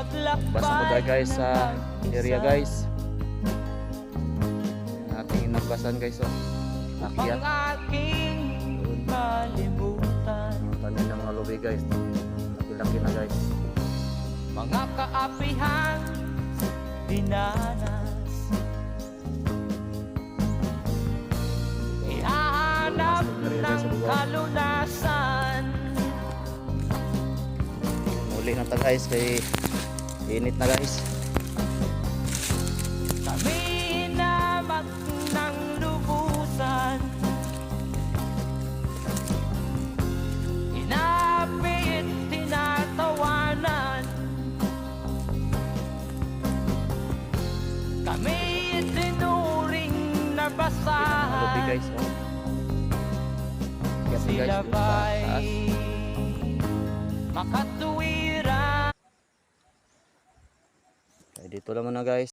Basta po tayo guys sa area guys. Ating nagbasan guys oh. Akyat. Tanin ng mga lubi guys. Laki-laki na guys. Mga kaapihan dinanas, ihahanap ng kalunasan. Muli na ta guys kay init na guys. Kami inamak ng lubusan, inapit, tinatawanan. Kami itinuring na Lubi basahan. guys oh. Akyat Sila guys. ba'y Taas. makatuwiran? Dito naman na guys.